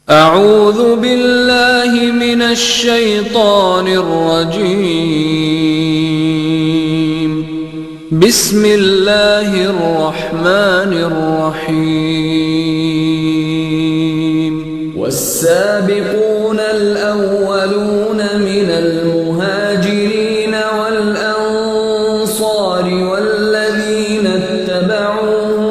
أعوذ بالله من الشيطان الرجيم. بسم الله الرحمن الرحيم. والسابقون الأولون من المهاجرين والأنصار والذين اتبعوهم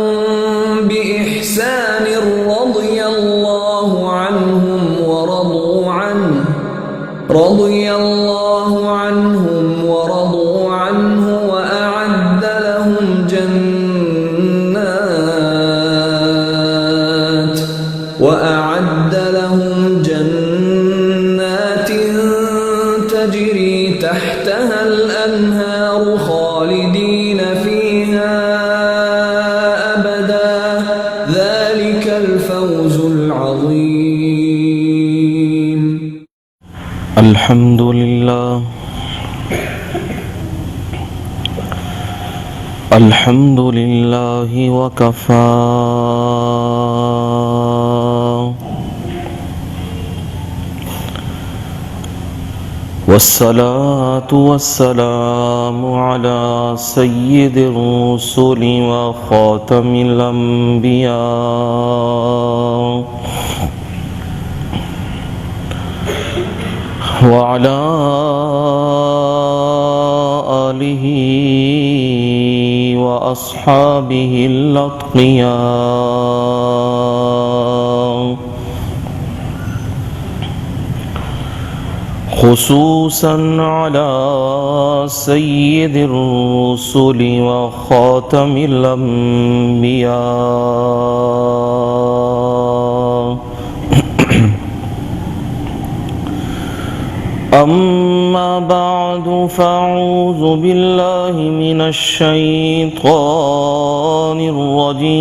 بإحسان رضي الله عنهم ورضوا عنه وأعد لهم جنات تجري تحتها الأنهار خالدين فيها أبدا ذلك الفوز العظيم. الحمد لله وكفى والصلاة والسلام على سيد الرسل وخاتم الأنبياء وعلى آله وأصحابه الأتقياء، خصوصا على سيد الرسل وخاتم الأنبياء. أما بعد، فأعوذ بالله من الشيطان الرجيم.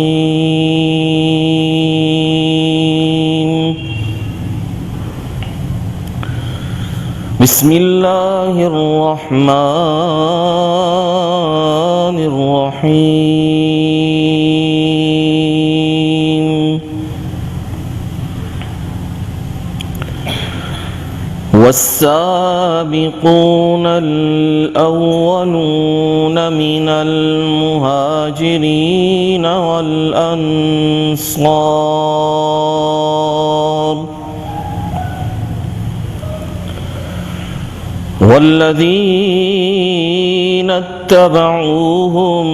بسم الله الرحمن الرحيم. والسابقون الأولون من المهاجرين والأنصار والذين اتبعوهم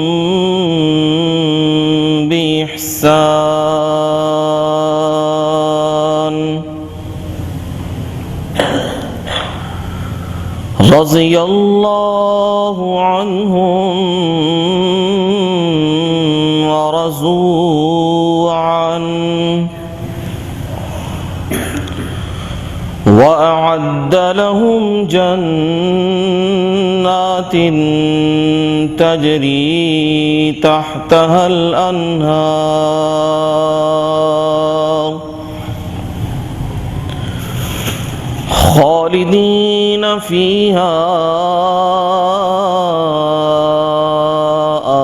بإحسان رضي الله عنهم ورضوا عنه وأعد لهم جنات تجري تحتها الأنهار خالدين فيها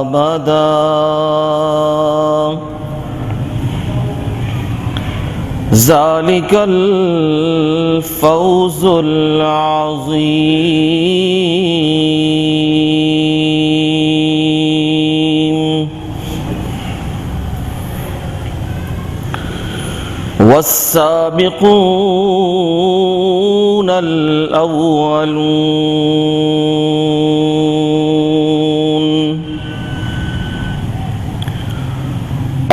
أبدا ذلك الفوز العظيم. والسابقون الأولون،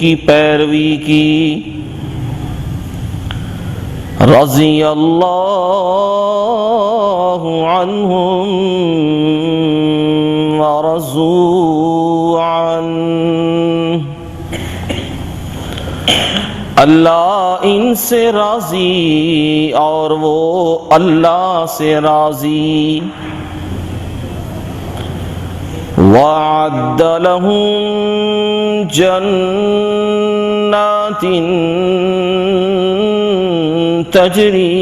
کی پیروی کی رضی اللہ عنہم ورضوا عنہ، اللہ ان سے راضی اور وہ اللہ سے راضی، وَأَعَدَّ لَهُمْ جَنَّاتٍ تَجْرِي،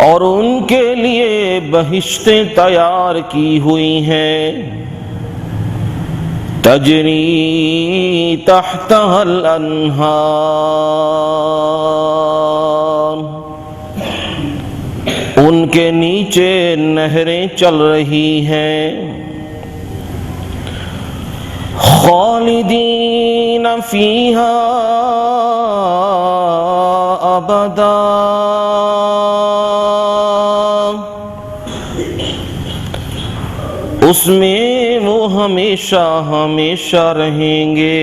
اور ان کے لیے بہشتیں تیار کی ہوئی ہیں، تجری تحتها الانہار، ان کے نیچے نہریں چل رہی ہیں، خالدین فیہا ابدا، اس میں وہ ہمیشہ ہمیشہ رہیں گے،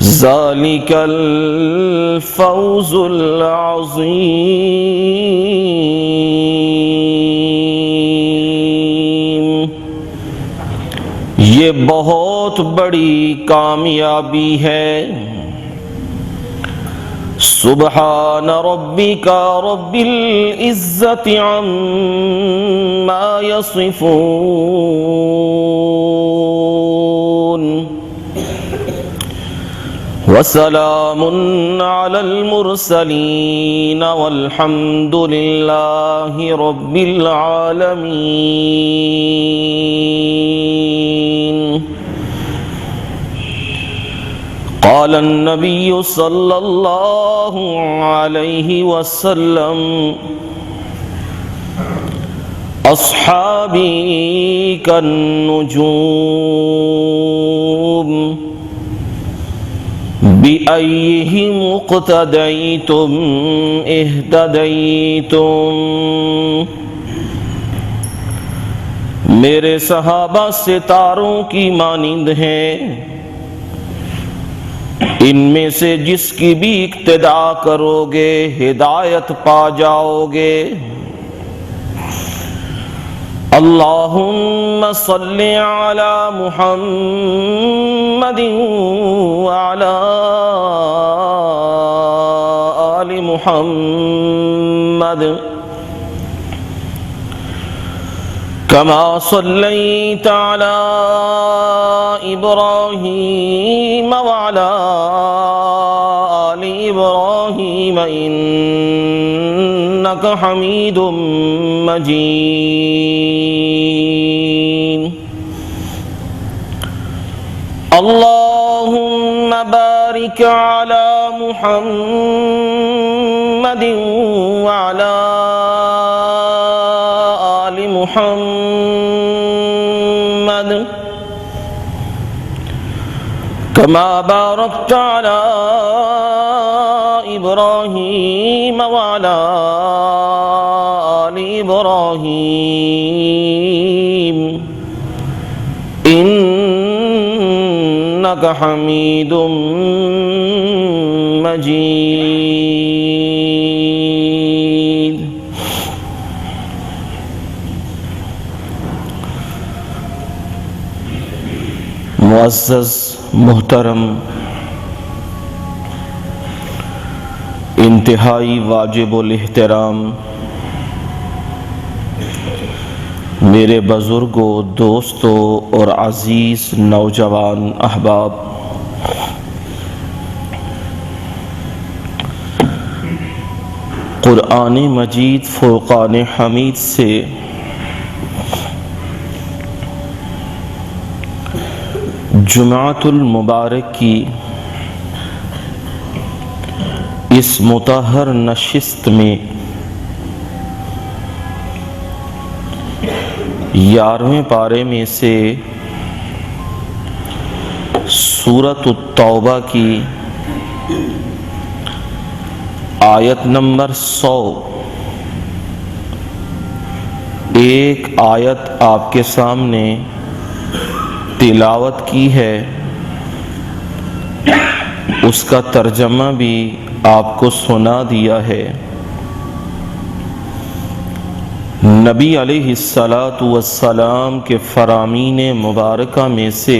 ذالک الفوز العظیم، یہ بہت بڑی کامیابی ہے۔ سبحان ربک رب العزت عما یصفون، وسلام علی المرسلین والحمد للہ رب العالمین۔ قال النبی صلی اللہ علیہ وسلم اصحابی کالنجوم بِأَيِّهِمْ اقْتَدَيْتُمْ اهْتَدَيْتُمْ، میرے صحابہ ستاروں کی مانند ہیں، ان میں سے جس کی بھی اقتداء کرو گے ہدایت پا جاؤ گے۔ اللہم صلی علی محمد وعلی آل محمد، کما صلیت علی ابراہیم وعلی آل ابراہیم انک حمید مجید۔ اللہم بارک علی محمد وعلی آل محمد، کما بارکت علی ابراہیم وعلی آل ابراہیم انک حمید مجید۔ معزز محترم، انتہائی واجب الاحترام میرے بزرگوں، دوستوں اور عزیز نوجوان احباب، قرآن مجید فرقان حمید سے جمعۃ المبارک کی اس مطہر نشست میں 11ویں پارے میں سے سورۃ التوبہ کی آیت نمبر 100 ایک آیت آپ کے سامنے تلاوت کی ہے، اس کا ترجمہ بھی آپ کو سنا دیا ہے۔ نبی علیہ الصلاۃ والسلام کے فرامین مبارکہ میں سے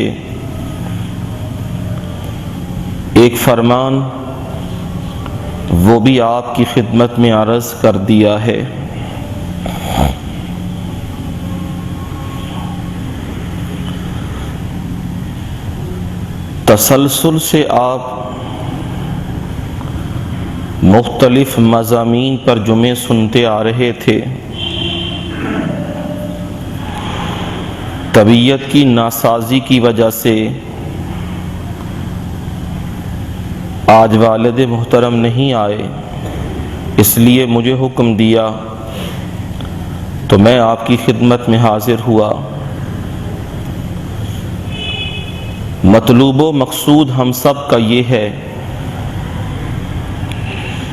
ایک فرمان وہ بھی آپ کی خدمت میں عرض کر دیا ہے۔ تسلسل سے آپ مختلف مضامین پر جمعے سنتے آ رہے تھے۔ طبیعت کی ناسازی کی وجہ سے آج والد محترم نہیں آئے، اس لیے مجھے حکم دیا تو میں آپ کی خدمت میں حاضر ہوا۔ مطلوب و مقصود ہم سب کا یہ ہے،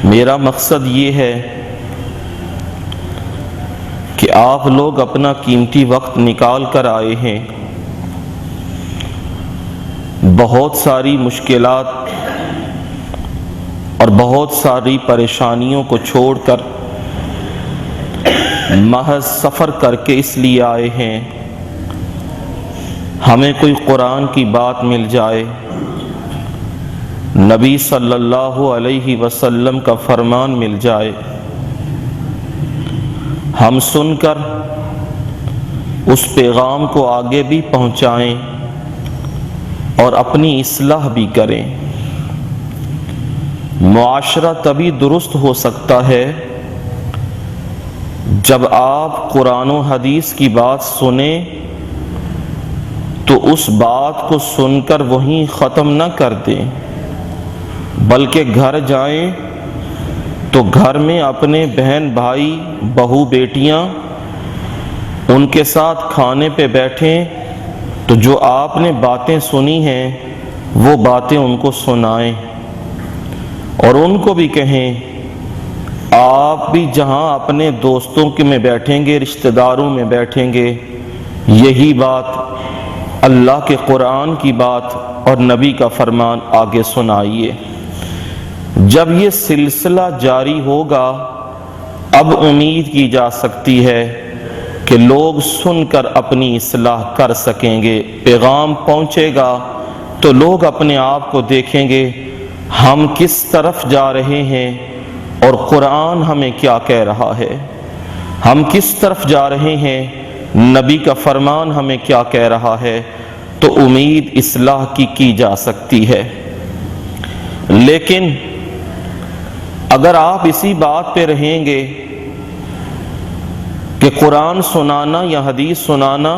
میرا مقصد یہ ہے کہ آپ لوگ اپنا قیمتی وقت نکال کر آئے ہیں، بہت ساری مشکلات اور بہت ساری پریشانیوں کو چھوڑ کر محض سفر کر کے اس لیے آئے ہیں ہمیں کوئی قرآن کی بات مل جائے، نبی صلی اللہ علیہ وسلم کا فرمان مل جائے، ہم سن کر اس پیغام کو آگے بھی پہنچائیں اور اپنی اصلاح بھی کریں۔ معاشرہ تبھی درست ہو سکتا ہے جب آپ قرآن و حدیث کی بات سنیں تو اس بات کو سن کر وہیں ختم نہ کر دیں، بلکہ گھر جائیں تو گھر میں اپنے بہن بھائی بہو بیٹیاں ان کے ساتھ کھانے پہ بیٹھیں تو جو آپ نے باتیں سنی ہیں وہ باتیں ان کو سنائیں اور ان کو بھی کہیں آپ بھی جہاں اپنے دوستوں کے میں بیٹھیں گے، رشتہ داروں میں بیٹھیں گے، یہی بات اللہ کے قرآن کی بات اور نبی کا فرمان آگے سنائیے۔ جب یہ سلسلہ جاری ہوگا اب امید کی جا سکتی ہے کہ لوگ سن کر اپنی اصلاح کر سکیں گے، پیغام پہنچے گا تو لوگ اپنے آپ کو دیکھیں گے ہم کس طرف جا رہے ہیں اور قرآن ہمیں کیا کہہ رہا ہے، ہم کس طرف جا رہے ہیں، نبی کا فرمان ہمیں کیا کہہ رہا ہے، تو امید اصلاح کی جا سکتی ہے۔ لیکن اگر آپ اسی بات پہ رہیں گے کہ قرآن سنانا یا حدیث سنانا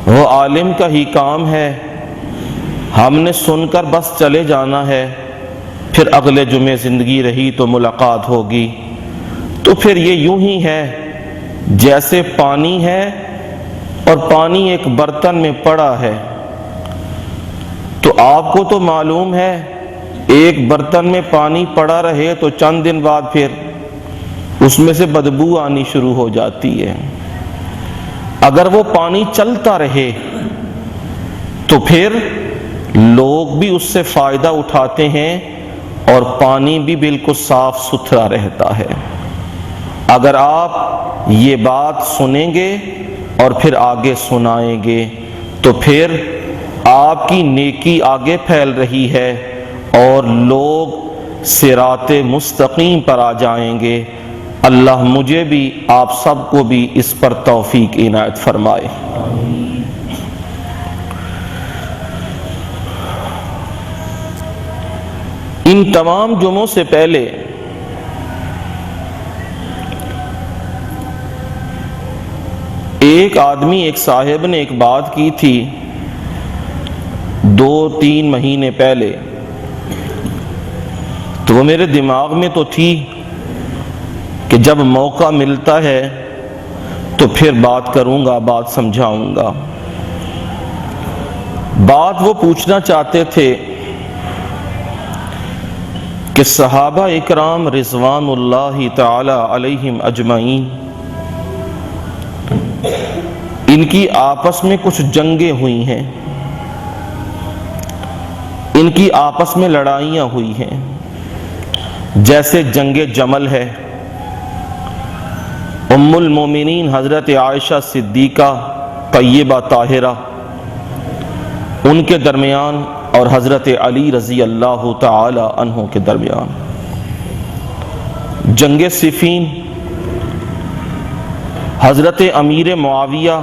وہ عالم کا ہی کام ہے، ہم نے سن کر بس چلے جانا ہے، پھر اگلے جمعے زندگی رہی تو ملاقات ہوگی، تو پھر یہ یوں ہی ہے جیسے پانی ہے اور پانی ایک برتن میں پڑا ہے، تو آپ کو تو معلوم ہے ایک برتن میں پانی پڑا رہے تو چند دن بعد پھر اس میں سے بدبو آنی شروع ہو جاتی ہے، اگر وہ پانی چلتا رہے تو پھر لوگ بھی اس سے فائدہ اٹھاتے ہیں اور پانی بھی بالکل صاف ستھرا رہتا ہے۔ اگر آپ یہ بات سنیں گے اور پھر آگے سنائیں گے تو پھر آپ کی نیکی آگے پھیل رہی ہے اور لوگ صراط مستقیم پر آ جائیں گے۔ اللہ مجھے بھی آپ سب کو بھی اس پر توفیق عنایت فرمائے۔ ان تمام جمعوں سے پہلے ایک آدمی، ایک صاحب نے ایک بات کی تھی 2-3 مہینے پہلے، تو وہ میرے دماغ میں تو تھی کہ جب موقع ملتا ہے تو پھر بات کروں گا، بات سمجھاؤں گا۔ بات وہ پوچھنا چاہتے تھے کہ صحابہ اکرام رضوان اللہ تعالی علیہم اجمعین ان کی آپس میں کچھ جنگیں ہوئی ہیں، ان کی آپس میں لڑائیاں ہوئی ہیں، جیسے جنگ جمل ہے۔ ام المومنین حضرت عائشہ صدیقہ طیبہ طاہرہ ان کے درمیان اور حضرت علی رضی اللہ تعالی عنہ کے درمیان۔ جنگ صفین حضرت امیر معاویہ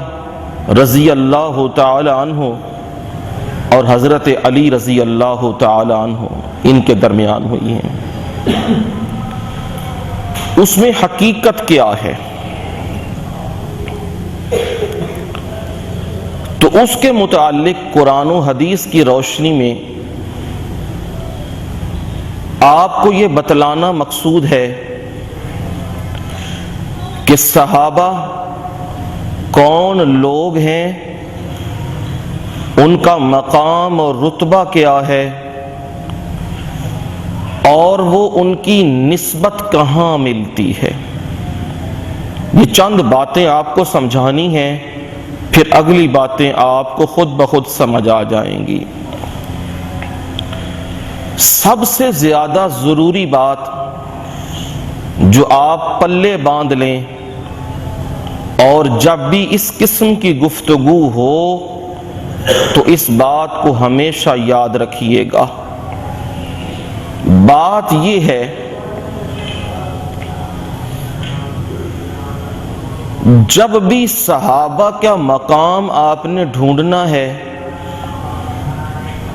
رضی اللہ تعالی عنہ اور حضرت علی رضی اللہ تعالی عنہ ان کے درمیان ہوئی ہیں۔ اس میں حقیقت کیا ہے؟ تو اس کے متعلق قرآن و حدیث کی روشنی میں آپ کو یہ بتلانا مقصود ہے کہ صحابہ کون لوگ ہیں، ان کا مقام اور رتبہ کیا ہے، اور وہ ان کی نسبت کہاں ملتی ہے۔ یہ چند باتیں آپ کو سمجھانی ہیں، پھر اگلی باتیں آپ کو خود بخود سمجھ آ جائیں گی۔ سب سے زیادہ ضروری بات جو آپ پلے باندھ لیں اور جب بھی اس قسم کی گفتگو ہو تو اس بات کو ہمیشہ یاد رکھیے گا۔ بات یہ ہے جب بھی صحابہ کا مقام آپ نے ڈھونڈنا ہے،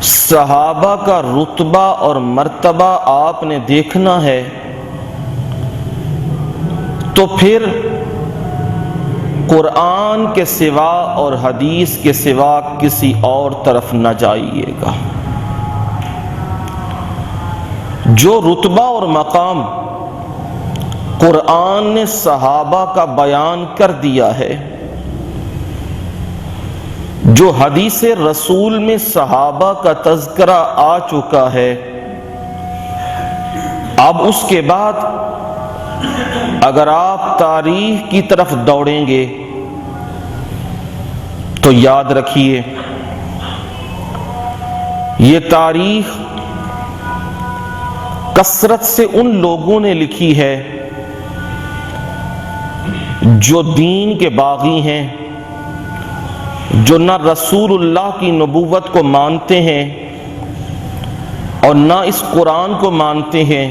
صحابہ کا رتبہ اور مرتبہ آپ نے دیکھنا ہے، تو پھر قرآن کے سوا اور حدیث کے سوا کسی اور طرف نہ جائیے گا۔ جو رتبہ اور مقام قرآن نے صحابہ کا بیان کر دیا ہے، جو حدیث رسول میں صحابہ کا تذکرہ آ چکا ہے، اب اس کے بعد اگر آپ تاریخ کی طرف دوڑیں گے تو یاد رکھیے یہ تاریخ کثرت سے ان لوگوں نے لکھی ہے جو دین کے باغی ہیں، جو نہ رسول اللہ کی نبوت کو مانتے ہیں اور نہ اس قرآن کو مانتے ہیں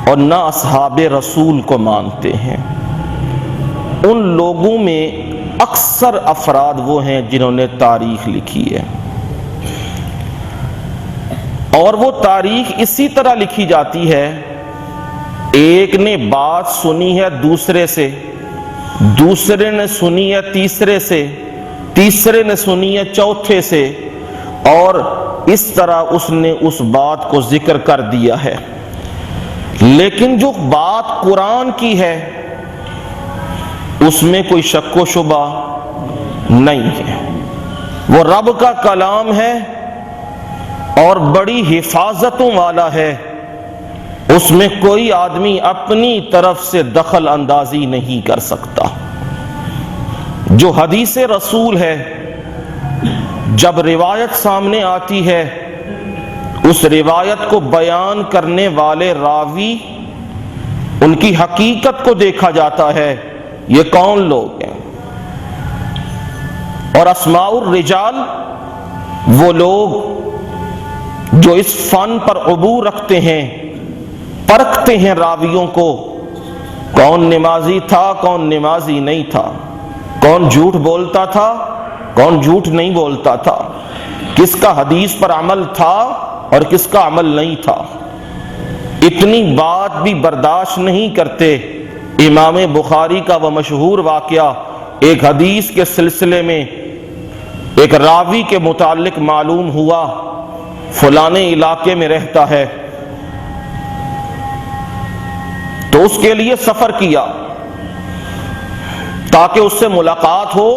اور نہ اصحاب رسول کو مانتے ہیں۔ ان لوگوں میں اکثر افراد وہ ہیں جنہوں نے تاریخ لکھی ہے، اور وہ تاریخ اسی طرح لکھی جاتی ہے، ایک نے بات سنی ہے دوسرے سے، دوسرے نے سنی ہے تیسرے سے، تیسرے نے سنی ہے چوتھے سے، اور اس طرح اس نے اس بات کو ذکر کر دیا ہے۔ لیکن جو بات قرآن کی ہے اس میں کوئی شک و شبہ نہیں ہے، وہ رب کا کلام ہے اور بڑی حفاظتوں والا ہے، اس میں کوئی آدمی اپنی طرف سے دخل اندازی نہیں کر سکتا۔ جو حدیث رسول ہے، جب روایت سامنے آتی ہے، اس روایت کو بیان کرنے والے راوی ان کی حقیقت کو دیکھا جاتا ہے، یہ کون لوگ ہیں، اور اسماء الرجال وہ لوگ جو اس فن پر عبور رکھتے ہیں، پرکھتے ہیں راویوں کو، کون نمازی تھا کون نمازی نہیں تھا، کون جھوٹ بولتا تھا کون جھوٹ نہیں بولتا تھا، کس کا حدیث پر عمل تھا اور کس کا عمل نہیں تھا۔ اتنی بات بھی برداشت نہیں کرتے۔ امام بخاری کا وہ مشہور واقعہ، ایک حدیث کے سلسلے میں ایک راوی کے متعلق معلوم ہوا فلانے علاقے میں رہتا ہے، تو اس کے لیے سفر کیا تاکہ اس سے ملاقات ہو،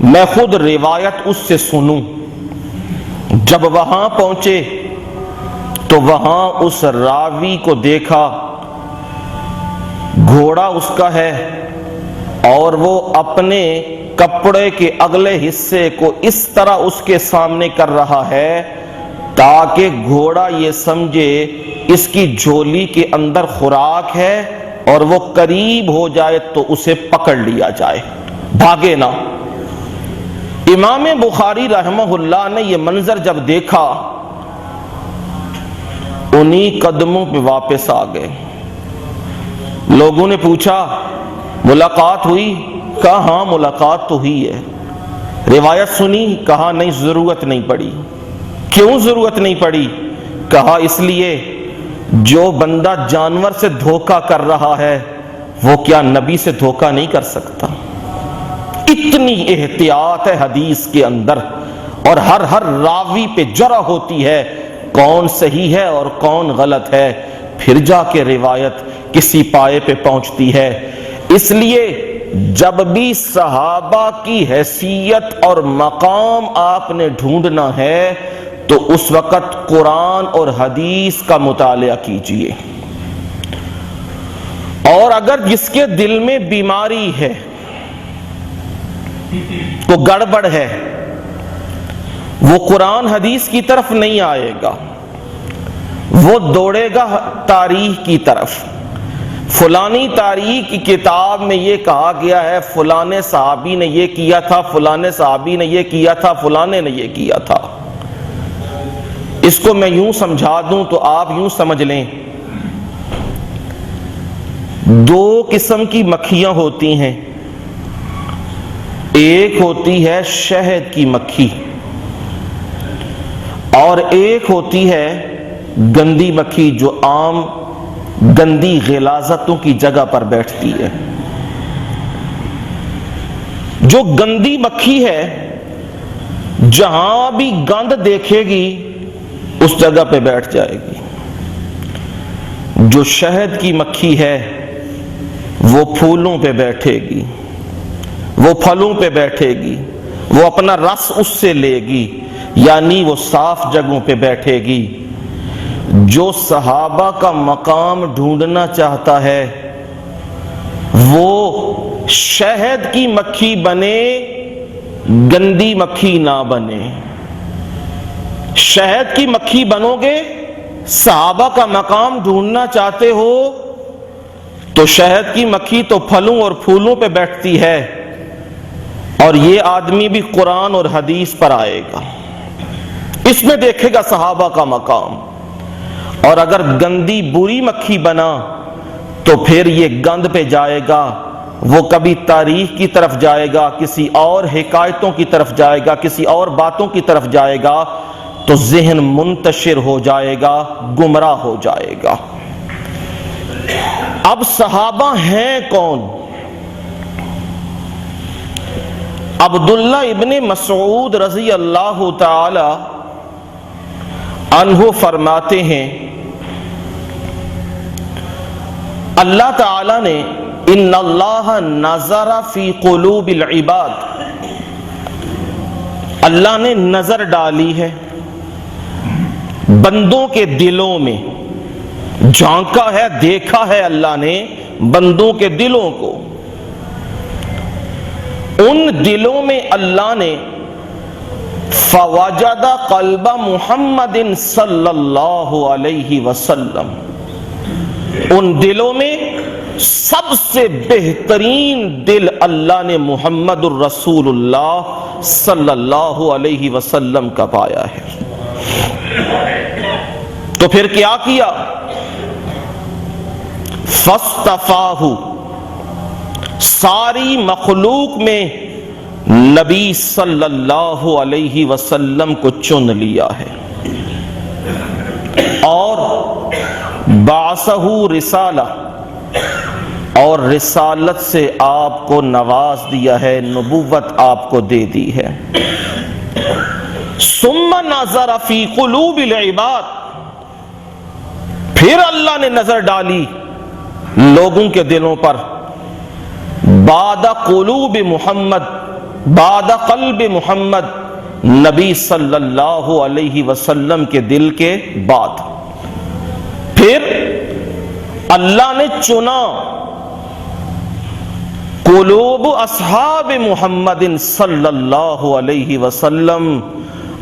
میں خود روایت اس سے سنوں۔ جب وہاں پہنچے تو وہاں اس راوی کو دیکھا، گھوڑا اس کا ہے اور وہ اپنے کپڑے کے اگلے حصے کو اس طرح اس کے سامنے کر رہا ہے تاکہ گھوڑا یہ سمجھے اس کی جھولی کے اندر خوراک ہے اور وہ قریب ہو جائے تو اسے پکڑ لیا جائے، بھاگے نہ۔ امام بخاری رحمہ اللہ نے یہ منظر جب دیکھا انہی قدموں پہ واپس آ گئے۔ لوگوں نے پوچھا ملاقات ہوئی؟ کہا ہاں ملاقات تو ہوئی ہے۔ روایت سنی؟ کہا نہیں، ضرورت نہیں پڑی۔ کیوں ضرورت نہیں پڑی؟ کہا اس لیے جو بندہ جانور سے دھوکہ کر رہا ہے وہ کیا نبی سے دھوکہ نہیں کر سکتا؟ اتنی احتیاط ہے حدیث کے اندر، اور ہر راوی پہ جرح ہوتی ہے کون صحیح ہے اور کون غلط ہے، پھر جا کے روایت کسی پائے پہ پہنچتی ہے۔ اس لیے جب بھی صحابہ کی حیثیت اور مقام آپ نے ڈھونڈنا ہے تو اس وقت قرآن اور حدیث کا مطالعہ کیجئے، اور اگر جس کے دل میں بیماری ہے، کو گڑبڑ ہے، وہ قرآن حدیث کی طرف نہیں آئے گا، وہ دوڑے گا تاریخ کی طرف۔ فلانی تاریخ کی کتاب میں یہ کہا گیا ہے، فلانے صحابی نے یہ کیا تھا، فلانے صحابی نے یہ کیا تھا، فلانے نے یہ کیا تھا۔ اس کو میں یوں سمجھا دوں تو آپ یوں سمجھ لیں، دو قسم کی مکھیاں ہوتی ہیں، ایک ہوتی ہے شہد کی مکھی اور ایک ہوتی ہے گندی مکھی جو عام گندی غلاظتوں کی جگہ پر بیٹھتی ہے۔ جو گندی مکھی ہے جہاں بھی گند دیکھے گی اس جگہ پہ بیٹھ جائے گی، جو شہد کی مکھی ہے وہ پھولوں پہ بیٹھے گی، وہ پھلوں پہ بیٹھے گی، وہ اپنا رس اس سے لے گی، یعنی وہ صاف جگہوں پہ بیٹھے گی۔ جو صحابہ کا مقام ڈھونڈنا چاہتا ہے وہ شہد کی مکھی بنے، گندی مکھی نہ بنے۔ شہد کی مکھی بنو گے، صحابہ کا مقام ڈھونڈنا چاہتے ہو تو شہد کی مکھی تو پھلوں اور پھولوں پہ بیٹھتی ہے، اور یہ آدمی بھی قرآن اور حدیث پر آئے گا، اس میں دیکھے گا صحابہ کا مقام۔ اور اگر گندی بری مکھی بنا تو پھر یہ گند پہ جائے گا، وہ کبھی تاریخ کی طرف جائے گا، کسی اور حکایتوں کی طرف جائے گا، کسی اور باتوں کی طرف جائے گا، تو ذہن منتشر ہو جائے گا، گمراہ ہو جائے گا۔ اب صحابہ ہیں کون؟ عبداللہ ابن مسعود رضی اللہ تعالی عنہ فرماتے ہیں اللہ تعالی نے ان اللہ نظر فی قلوب العباد، اللہ نے نظر ڈالی ہے بندوں کے دلوں میں، جھانکا ہے، دیکھا ہے اللہ نے بندوں کے دلوں کو۔ ان دلوں میں اللہ نے فوجد قلب محمد صلی اللہ علیہ وسلم، ان دلوں میں سب سے بہترین دل اللہ نے محمد الرسول اللہ صلی اللہ علیہ وسلم کا پایا ہے۔ تو پھر کیا کیا؟ فاصطفاہ، ساری مخلوق میں نبی صلی اللہ علیہ وسلم کو چن لیا ہے، اور بعثہ رسالہ، اور رسالت سے آپ کو نواز دیا ہے، نبوت آپ کو دے دی ہے۔ ثم نظر فی قلوب العباد، پھر اللہ نے نظر ڈالی لوگوں کے دلوں پر، بعد قلوب محمد، بعد قلب محمد، نبی صلی اللہ علیہ وسلم کے دل کے بعد پھر اللہ نے چنا قلوب اصحاب محمد صلی اللہ علیہ وسلم،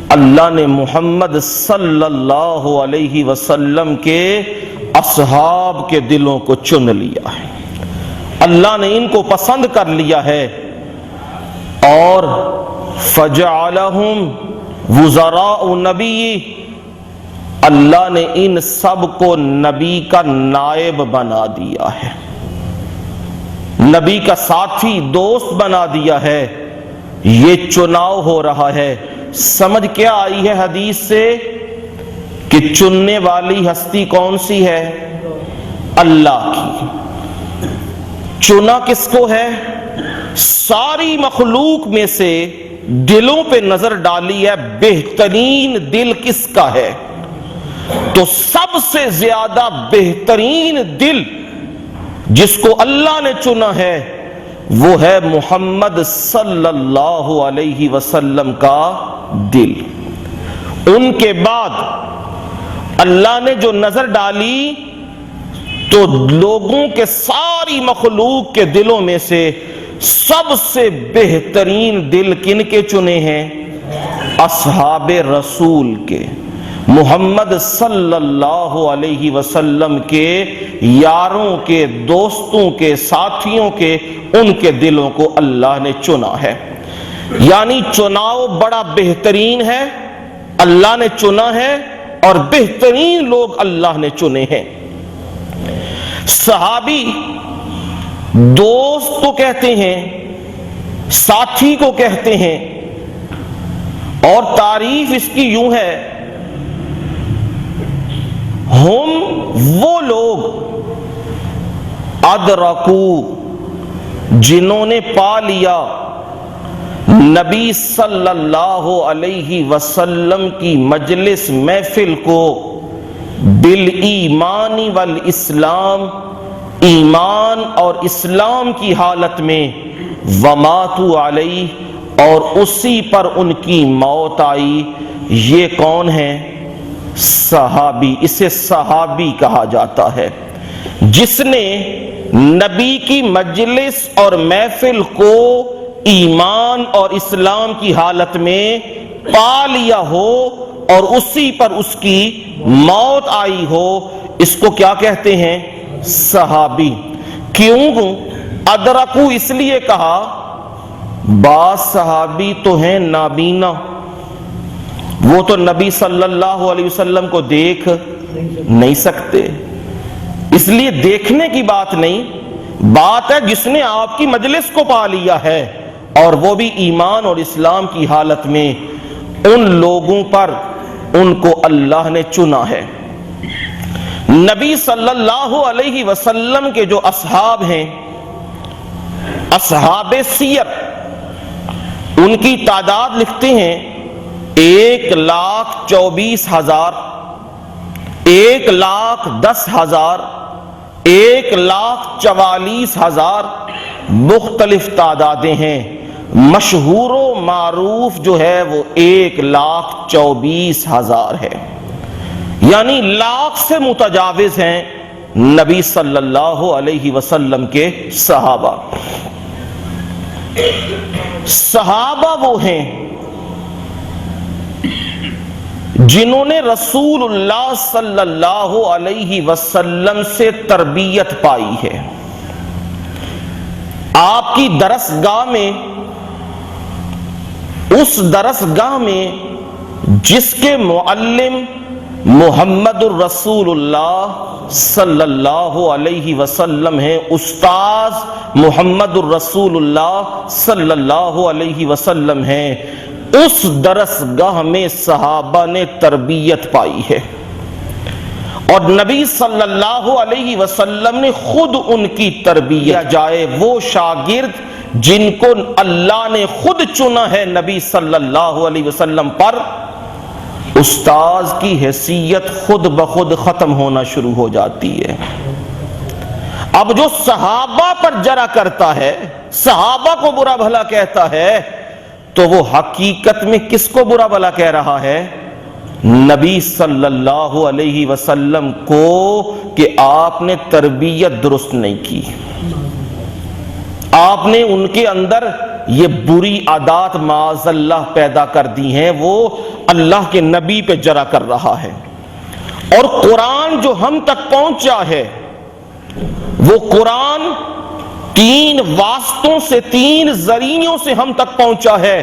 اللہ نے محمد صلی اللہ علیہ وسلم کے اصحاب کے دلوں کو چن لیا ہے، اللہ نے ان کو پسند کر لیا ہے، اور فجعلہم وزراء نبی، اللہ نے ان سب کو نبی کا نائب بنا دیا ہے، نبی کا ساتھی دوست بنا دیا ہے۔ یہ چناؤ ہو رہا ہے۔ سمجھ کیا آئی ہے حدیث سے کہ چننے والی ہستی کون سی ہے؟ اللہ کی۔ چنا کس کو ہے؟ ساری مخلوق میں سے دلوں پہ نظر ڈالی ہے، بہترین دل کس کا ہے؟ تو سب سے زیادہ بہترین دل جس کو اللہ نے چنا ہے وہ ہے محمد صلی اللہ علیہ وسلم کا دل۔ ان کے بعد اللہ نے جو نظر ڈالی تو لوگوں کے ساری مخلوق کے دلوں میں سے سب سے بہترین دل کن کے چنے ہیں؟ اصحاب رسول کے، محمد صلی اللہ علیہ وسلم کے یاروں کے، دوستوں کے، ساتھیوں کے، ان کے دلوں کو اللہ نے چنا ہے۔ یعنی چناؤ بڑا بہترین ہے، اللہ نے چنا ہے، اور بہترین لوگ اللہ نے چنے ہیں۔ صحابی دوست کو کہتے ہیں، ساتھی کو کہتے ہیں، اور تعریف اس کی یوں ہے، ہم وہ لوگ ادرکو جنہوں نے پا لیا نبی صلی اللہ علیہ وسلم کی مجلس محفل کو بالایمان والاسلام، ایمان اور اسلام کی حالت میں، وماتوا علیہ، اور اسی پر ان کی موت آئی۔ یہ کون ہے؟ صحابی۔ اسے صحابی کہا جاتا ہے، جس نے نبی کی مجلس اور محفل کو ایمان اور اسلام کی حالت میں پا لیا ہو اور اسی پر اس کی موت آئی ہو، اس کو کیا کہتے ہیں؟ صحابی۔ کیوں ادرکو اس لیے کہا؟ بعض صحابی تو ہیں نابینا، وہ تو نبی صلی اللہ علیہ وسلم کو دیکھ نہیں سکتے، اس لیے دیکھنے کی بات نہیں، بات ہے جس نے آپ کی مجلس کو پا لیا ہے، اور وہ بھی ایمان اور اسلام کی حالت میں۔ ان لوگوں پر ان کو اللہ نے چنا ہے۔ نبی صلی اللہ علیہ وسلم کے جو اصحاب ہیں، اصحاب سیر، ان کی تعداد لکھتے ہیں 1,24,000، 1,10,000، 1,44,000، مختلف تعدادیں ہیں۔ مشہور و معروف جو ہے وہ 1,24,000 ہے، یعنی لاکھ سے متجاوز ہیں نبی صلی اللہ علیہ وسلم کے صحابہ۔ صحابہ وہ ہیں جنہوں نے رسول اللہ صلی اللہ علیہ وسلم سے تربیت پائی ہے۔ آپ کی درسگاہ میں، اس درسگاہ میں جس کے معلم محمد الرسول اللہ صلی اللہ علیہ وسلم ہیں، استاذ محمد الرسول اللہ صلی اللہ علیہ وسلم ہیں، اس درسگاہ میں صحابہ نے تربیت پائی ہے، اور نبی صلی اللہ علیہ وسلم نے خود ان کی تربیت جائے۔ وہ شاگرد جن کو اللہ نے خود چنا ہے نبی صلی اللہ علیہ وسلم پر، استاذ کی حیثیت خود بخود ختم ہونا شروع ہو جاتی ہے۔ اب جو صحابہ پر جرا کرتا ہے، صحابہ کو برا بھلا کہتا ہے، تو وہ حقیقت میں کس کو برا بھلا کہہ رہا ہے؟ نبی صلی اللہ علیہ وسلم کو، کہ آپ نے تربیت درست نہیں کی، آپ نے ان کے اندر یہ بری عادات معاذ اللہ پیدا کر دی ہیں، وہ اللہ کے نبی پہ جرا کر رہا ہے۔ اور قرآن جو ہم تک پہنچا ہے وہ قرآن 3 واسطوں سے، 3 ذریعوں سے ہم تک پہنچا ہے۔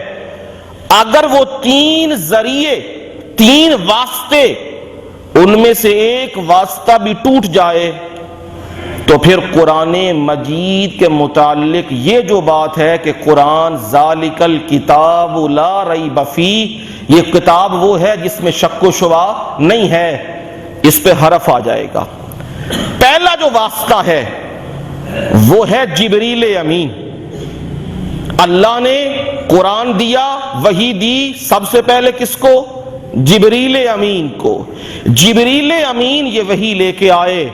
اگر وہ 3 ذریعے، 3 واسطے، ان میں سے ایک واسطہ بھی ٹوٹ جائے تو پھر قرآن مجید کے متعلق یہ جو بات ہے کہ قرآن ذالک الکتاب لا ریب فیہ، یہ کتاب وہ ہے جس میں شک و شبہ نہیں ہے، اس پہ حرف آ جائے گا۔ پہلا جو واسطہ ہے وہ ہے جبریل امین۔ اللہ نے قرآن دیا، وحی دی، سب سے پہلے کس کو؟ جبریل امین کو۔ جبریل امین یہ وحی لے کے آئے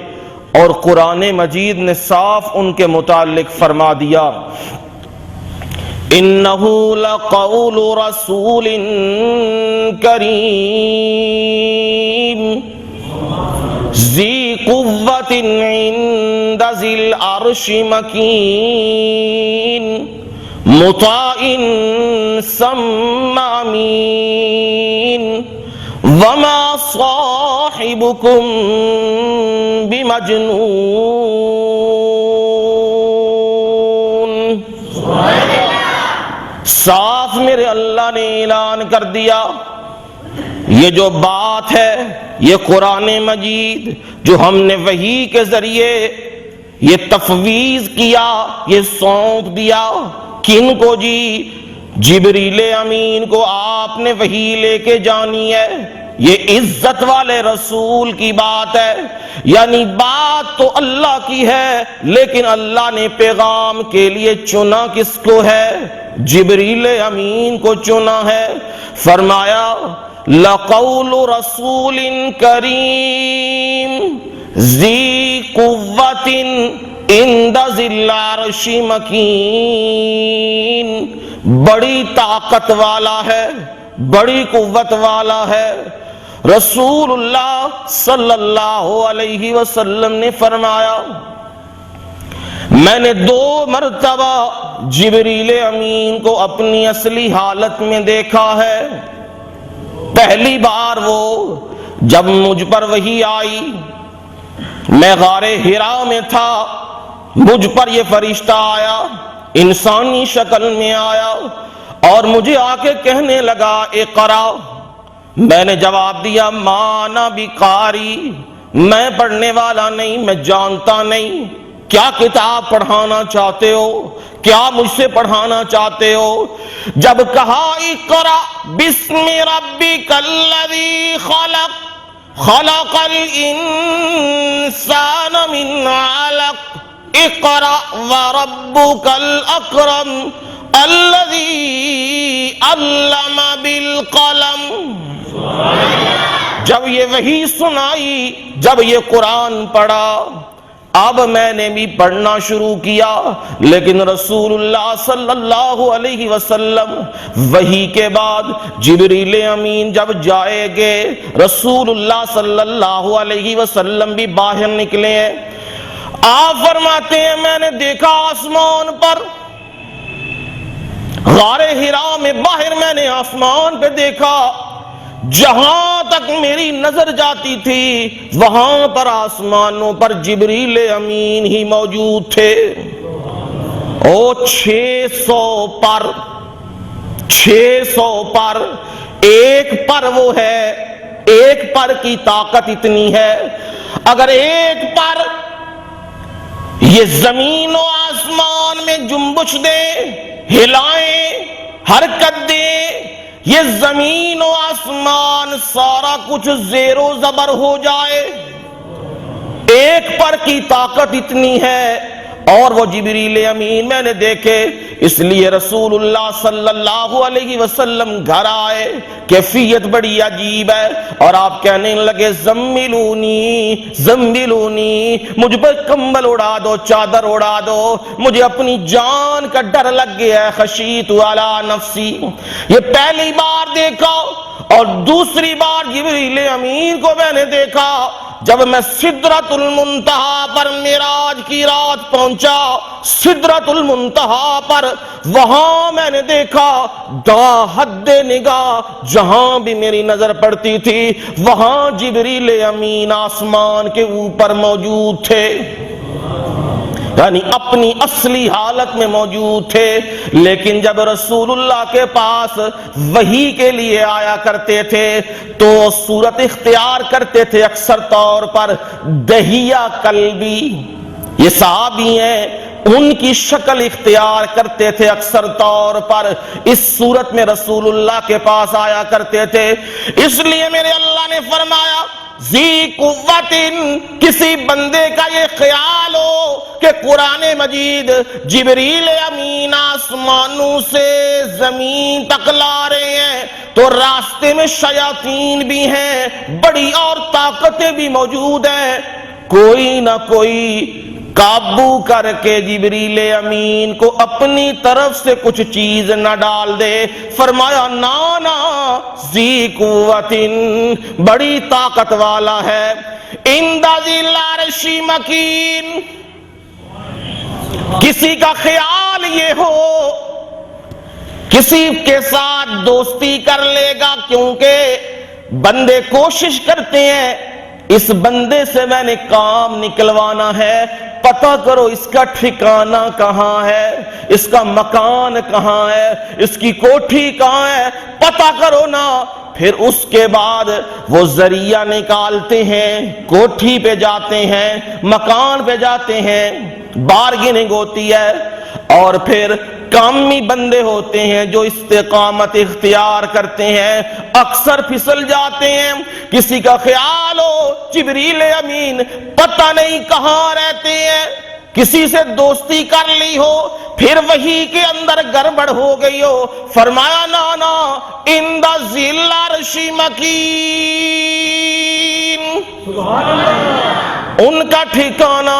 اور قرآن مجید نے صاف ان کے متعلق فرما دیا، انہ لقول رسول کریم ذی قوت عند ذی العرش مکین مطاع ثم امین وما صاحبکم بمجنون۔ صاف میرے اللہ نے اعلان کر دیا، یہ جو بات ہے، یہ قرآن مجید جو ہم نے وحی کے ذریعے یہ تفویض کیا، یہ سونپ دیا، کن کو جی؟ جبریل امین کو آپ نے وحی لے کے جانی ہے۔ یہ عزت والے رسول کی بات ہے، یعنی بات تو اللہ کی ہے لیکن اللہ نے پیغام کے لیے چنا کس کو ہے؟ جبریل امین کو چنا ہے۔ فرمایا لقول رسول کریم ذی قوت عند ذی العرش مکین، بڑی طاقت والا ہے، بڑی قوت والا ہے۔ رسول اللہ صلی اللہ علیہ وسلم نے فرمایا، میں نے 2 مرتبہ جبریل امین کو اپنی اصلی حالت میں دیکھا ہے۔ پہلی بار وہ جب مجھ پر وحی آئی، میں غار حرا میں تھا، مجھ پر یہ فرشتہ آیا، انسانی شکل میں آیا اور مجھے آ کے کہنے لگا اقرا۔ میں نے جواب دیا ما انا بقاری، میں پڑھنے والا نہیں، میں جانتا نہیں، کیا کتاب پڑھانا چاہتے ہو، کیا مجھ سے پڑھانا چاہتے ہو؟ جب کہا اقرا بسم ربک الذی خلق خلق الانسان من علق اقرا وربک الاکرم الذی علم بالقلم۔ جب یہ وحی سنائی، جب یہ قرآن پڑھا، اب میں نے بھی پڑھنا شروع کیا، لیکن رسول اللہ صلی اللہ علیہ وسلم وحی کے بعد جبریل امین جب جائے گے، رسول اللہ صلی اللہ علیہ وسلم بھی باہر نکلے ہیں۔ آپ فرماتے ہیں میں نے دیکھا آسمان پر، غار حرا میں باہر میں نے آسمان پہ دیکھا، جہاں تک میری نظر جاتی تھی وہاں پر آسمانوں پر جبریل امین ہی موجود تھے۔ او 600 پر ایک پر وہ ہے، ایک پر کی طاقت اتنی ہے، اگر ایک پر یہ زمین و آسمان میں جنبش دے، ہلائیں، حرکت دے، یہ زمین و آسمان سارا کچھ زیر و زبر ہو جائے، ایک پر کی طاقت اتنی ہے۔ اور وہ جبریل امین میں نے دیکھے، اس لیے رسول اللہ صلی اللہ علیہ وسلم گھر آئے، کیفیت بڑی عجیب ہے، اور آپ کہنے لگے زملونی زملونی، مجھ پر کمبل اڑا دو، چادر اڑا دو، مجھے اپنی جان کا ڈر لگ گیا ہے، خشیت علی نفسی۔ یہ پہلی بار دیکھا، اور دوسری بار جبریل امین کو میں نے دیکھا، جب میں سدرۃ المنتہا پر معراج کی رات پہنچا، سدرۃ المنتہا پر، وہاں میں نے دیکھا دا حد نگاہ جہاں بھی میری نظر پڑتی تھی وہاں جبریل امین آسمان کے اوپر موجود تھے، یعنی اپنی اصلی حالت میں موجود تھے۔ لیکن جب رسول اللہ کے پاس وحی کے لیے آیا کرتے تھے تو صورت اختیار کرتے تھے اکثر طور پر دہیہ قلبی، یہ صحابی ہیں، ان کی شکل اختیار کرتے تھے اکثر طور پر، اس صورت میں رسول اللہ کے پاس آیا کرتے تھے۔ اس لیے میرے اللہ نے فرمایا ذی قوت، کسی بندے کا یہ خیال ہو کہ قرآن مجید جبریل امین آسمانوں سے زمین تک لا رہے ہیں تو راستے میں شیاطین بھی ہیں، بڑی اور طاقتیں بھی موجود ہیں، کوئی نہ کوئی قابو کر کے جبریل امین کو اپنی طرف سے کچھ چیز نہ ڈال دے۔ فرمایا نا ذی قوت، بڑی طاقت والا ہے، عند ذی العرش مکین۔ کسی کا خیال یہ ہو کسی کے ساتھ دوستی کر لے گا، کیونکہ بندے کوشش کرتے ہیں اس بندے سے میں نے کام نکلوانا ہے، پتہ کرو اس کا ٹھکانہ کہاں ہے، اس کا مکان کہاں ہے، اس کی کوٹھی کہاں ہے، پتہ کرو نا۔ پھر اس کے بعد وہ ذریعہ نکالتے ہیں، کوٹھی پہ جاتے ہیں، مکان پہ جاتے ہیں، بارگیننگ ہوتی ہے، اور پھر کامی بندے ہوتے ہیں جو استقامت اختیار کرتے ہیں، اکثر پھسل جاتے ہیں۔ کسی کا خیال ہو جبریل امین پتہ نہیں کہاں رہتے ہیں، کسی سے دوستی کر لی ہو، پھر وہی کے اندر گڑبڑ ہو گئی ہو، فرمایا نا عند ذی العرش مکین، ان کا ٹھکانہ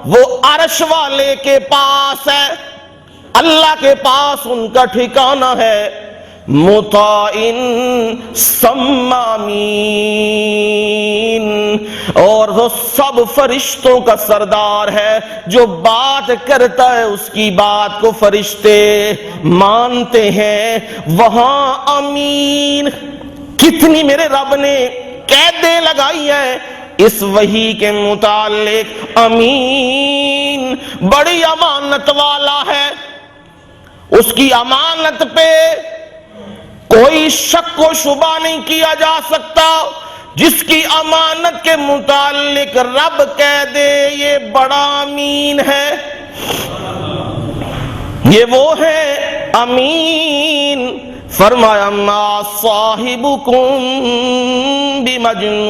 وہ عرش والے کے پاس ہے، اللہ کے پاس ان کا ٹھکانہ ہے، مطاع ثم امین، اور وہ سب فرشتوں کا سردار ہے، جو بات کرتا ہے اس کی بات کو فرشتے مانتے ہیں، وہاں امین۔ کتنی میرے رب نے قیدیں لگائی ہیں اس وحی کے متعلق، امین، بڑی امانت والا ہے، اس کی امانت پہ کوئی شک و شبہ نہیں کیا جا سکتا۔ جس کی امانت کے متعلق رب کہہ دے یہ بڑا امین ہے، یہ وہ ہے امین۔ فرمایا ما صاحبکم بمجنون،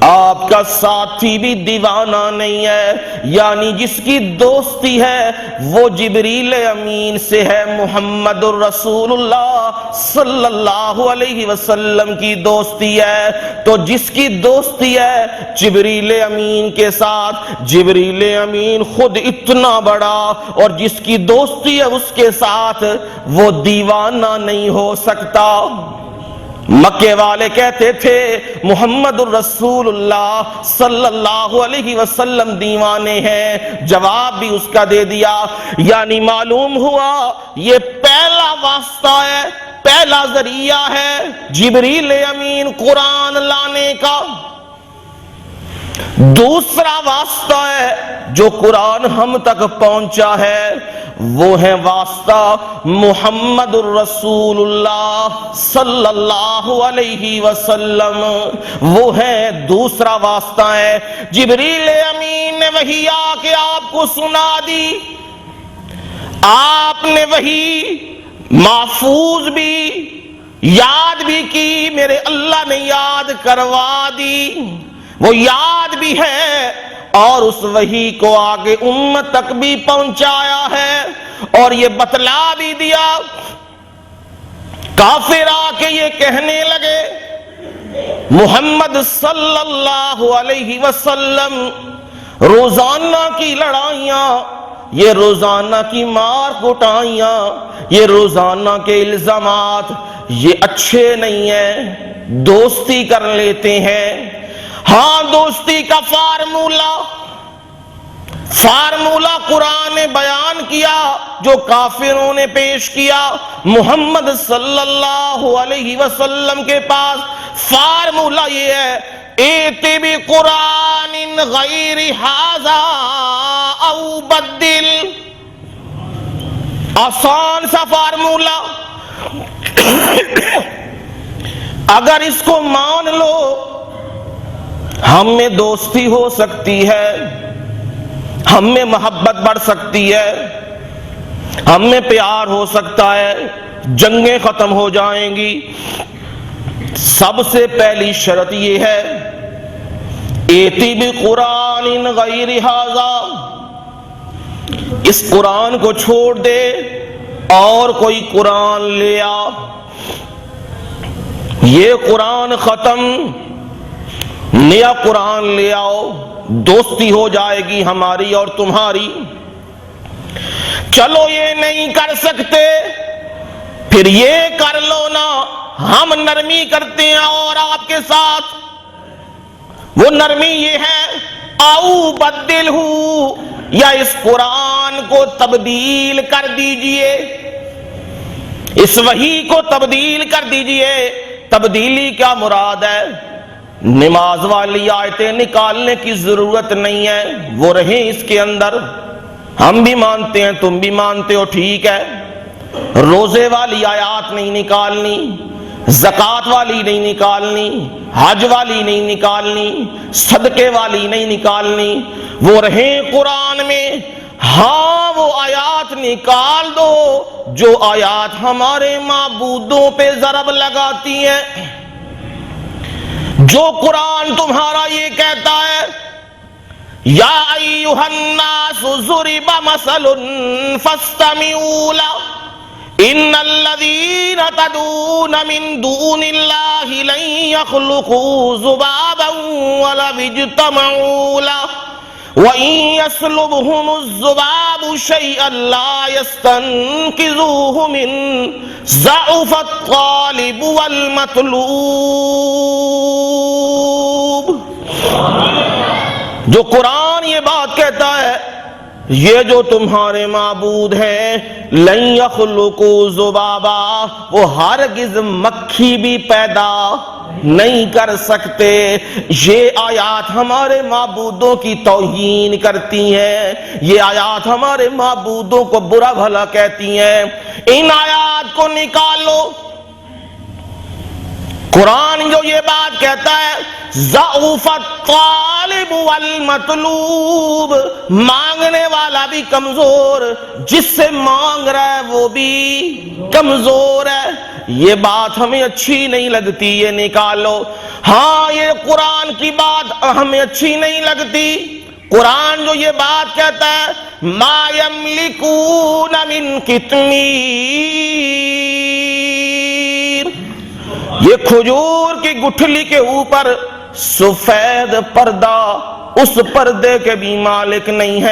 آپ کا ساتھی بھی دیوانہ نہیں ہے، یعنی جس کی دوستی ہے وہ جبریل امین سے ہے، محمد الرسول اللہ صلی اللہ علیہ وسلم کی دوستی ہے۔ تو جس کی دوستی ہے جبریل امین کے ساتھ، جبریل امین خود اتنا بڑا، اور جس کی دوستی ہے اس کے ساتھ وہ دیوانہ نہیں ہو سکتا۔ مکے والے کہتے تھے محمد الرسول اللہ صلی اللہ علیہ وسلم دیوانے ہیں، جواب بھی اس کا دے دیا، یعنی معلوم ہوا یہ پہلا واسطہ ہے، پہلا ذریعہ ہے جبریل امین قرآن لانے کا۔ دوسرا واسطہ ہے جو قرآن ہم تک پہنچا ہے، وہ ہے واسطہ محمد الرسول اللہ صلی اللہ علیہ وسلم، وہ ہے دوسرا واسطہ ہے۔ جبریل امین نے وحی آ کے آپ کو سنا دی، آپ نے وحی محفوظ بھی یاد بھی کی، میرے اللہ نے یاد کروا دی، وہ یاد بھی ہے، اور اس وحی کو آگے امت تک بھی پہنچایا ہے، اور یہ بتلا بھی دیا۔ کافر آ کے یہ کہنے لگے محمد صلی اللہ علیہ وسلم روزانہ کی لڑائیاں یہ روزانہ کی مار کٹائیاں، یہ روزانہ کے الزامات، یہ اچھے نہیں ہیں۔ دوستی کر لیتے ہیں۔ ہاں، دوستی کا فارمولہ قرآن نے بیان کیا، جو کافروں نے پیش کیا۔ محمد صلی اللہ علیہ وسلم کے پاس فارمولہ یہ ہے، ایتی بقرآن غیر ھذا او بدل۔ آسان سا فارمولہ، اگر اس کو مان لو ہم میں دوستی ہو سکتی ہے، ہم میں محبت بڑھ سکتی ہے، ہم میں پیار ہو سکتا ہے، جنگیں ختم ہو جائیں گی۔ سب سے پہلی شرط یہ ہے، ایتی بقرآن غیر ھذا، اس قرآن کو چھوڑ دے اور کوئی قرآن لے آ، یہ قرآن ختم، نیا قرآن لے آؤ، دوستی ہو جائے گی ہماری اور تمہاری۔ چلو یہ نہیں کر سکتے، پھر یہ کر لو نا، ہم نرمی کرتے ہیں اور آپ کے ساتھ۔ وہ نرمی یہ ہے، او بدل ہو، یا اس قرآن کو تبدیل کر دیجئے، اس وحی کو تبدیل کر دیجئے۔ تبدیلی کیا مراد ہے؟ نماز والی آیتیں نکالنے کی ضرورت نہیں ہے، وہ رہیں اس کے اندر۔ ہم بھی مانتے ہیں، تم بھی مانتے ہو، ٹھیک ہے۔ روزے والی آیات نہیں نکالنی، زکوٰۃ والی نہیں نکالنی، حج والی نہیں نکالنی، صدقے والی نہیں نکالنی، وہ رہیں قرآن میں۔ ہاں، وہ آیات نکال دو جو آیات ہمارے معبودوں پہ ضرب لگاتی ہیں۔ جو قرآن تمہارا یہ کہتا ہے، یا ایھا الناس ضرب مثل فاستمعوا له ان الذین تدعون من دون اللہ لن يخلقوا ذبابا ولو اجتمعوا له وَإِن يَسْلُبْهُمُ الذُّبَابُ شَيْئًا لَا يَسْتَنقِذُوهُ مِنْهُ ضَعُفَ الطَّالِبُ وَالْمَطْلُوبُ۔ جو قرآن یہ بات کہتا ہے، یہ جو تمہارے معبود ہیں، لن یخلقوا ذبابا، وہ ہرگز مکھی بھی پیدا نہیں کر سکتے۔ یہ آیات ہمارے معبودوں کی توہین کرتی ہیں، یہ آیات ہمارے معبودوں کو برا بھلا کہتی ہیں۔ ان آیات کو نکالو۔ قرآن جو یہ بات کہتا ہے، ضعف الطالب والمطلوب، مانگنے والا بھی کمزور، جس سے مانگ رہا ہے وہ بھی کمزور ہے۔ یہ بات ہمیں اچھی نہیں لگتی، یہ نکالو۔ ہاں، یہ قرآن کی بات ہمیں اچھی نہیں لگتی۔ قرآن جو یہ بات کہتا ہے، ما یملکون من قطمیر، یہ کھجور کی گٹھلی کے اوپر سفید پردہ، اس پردے کے بھی مالک نہیں ہے۔